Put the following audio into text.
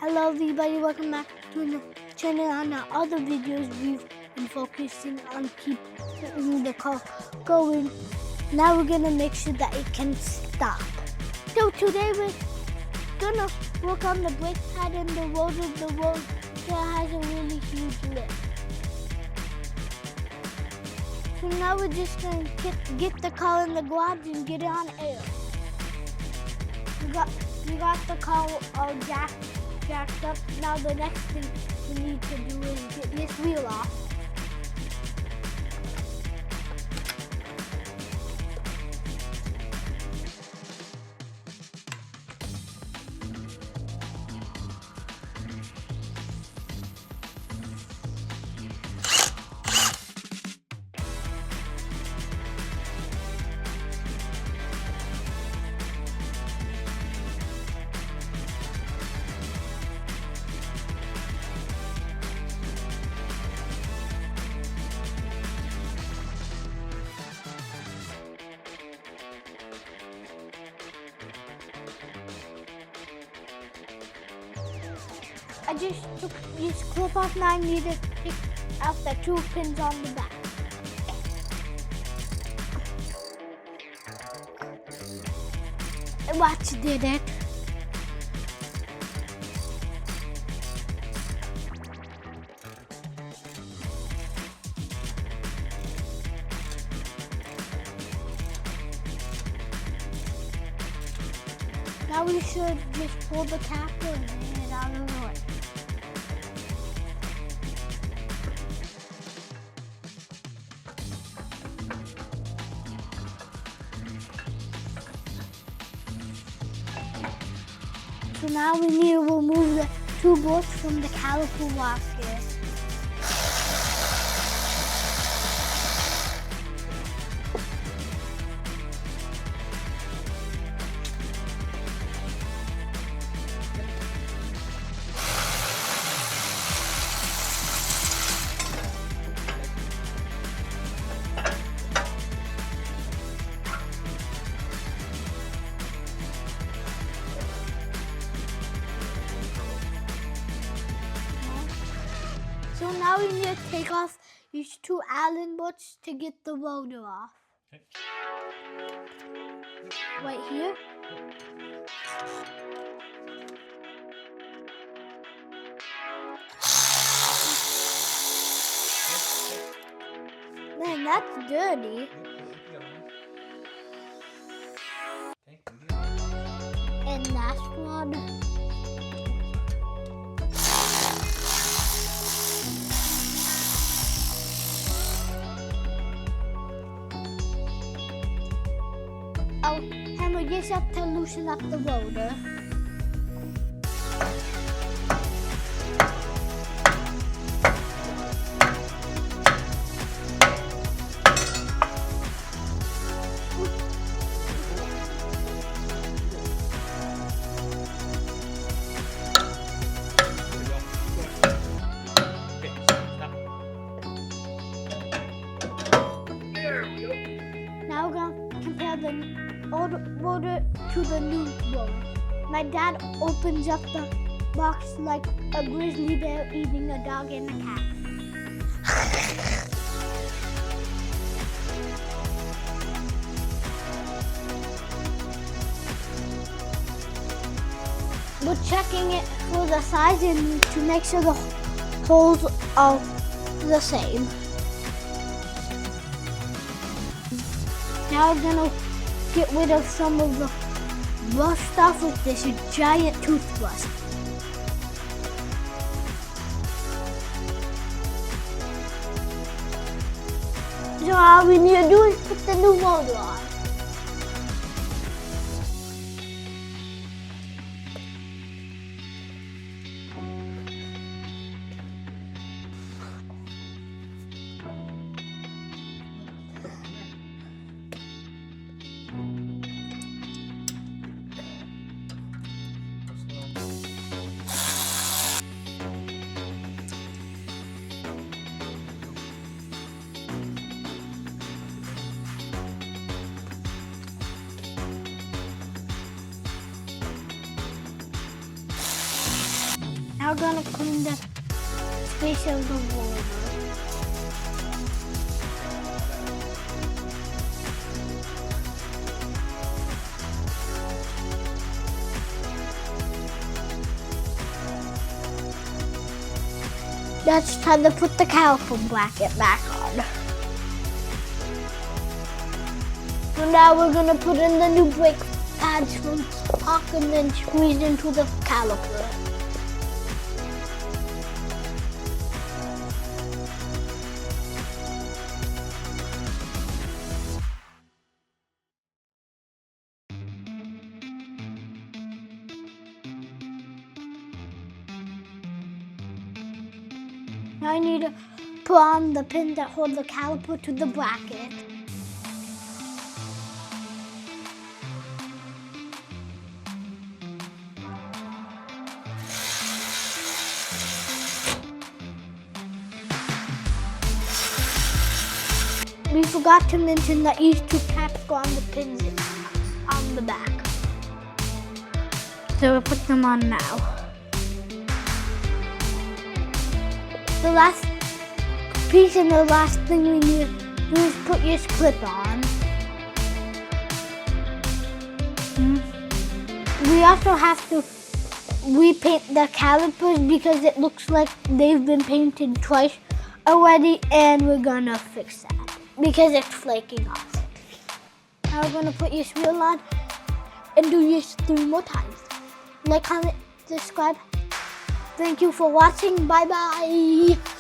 Hello everybody, welcome back to the channel. On our other videos we've been focusing on keeping the car going. Now we're gonna make sure that it can stop. So today we're gonna work on the brake pad and the rotor. The rotor has a really huge lift. So now we're just gonna get the car in the garage and get it on air. We got the car all jacked up. Now the next thing we need to do is get this wheel off. I just took this clip off. Now I need to take out the 2 pins on the back. Watch did it. Now we should just pull the cap and get it out of the way. So now we need to remove the 2 bolts from the caliper washer. So now we need to take off these 2 Allen bolts to get the rotor off. Okay. Right here. Man, that's dirty. And that's one. I'll hammer this up to loosen up the rotor. Now we're going to compare the old rotor to the new rotor. My dad opens up the box like a grizzly bear eating a dog and a cat. We're checking it for the size and to make sure the holes are the same. Now we're gonna get rid of some of the rough stuff with this giant toothbrush. So all we need to do is put the new motor on. Now we're gonna clean the space of the roller. Now it's time to put the caliper bracket back on. So now we're gonna put in the new brake pads from stock and then squeeze into the caliper. Now I need to put on the pin that hold the caliper to the bracket. We forgot to mention that these two caps go on the pins on the back. So we'll put them on now. The last piece and the last thing we need to do is put your clip on. We also have to repaint the calipers because it looks like they've been painted twice already, and we're gonna fix that because it's flaking off. Now we're gonna put your wheel on and do this 3 more times. Like, comment, subscribe. Thank you for watching. Bye bye.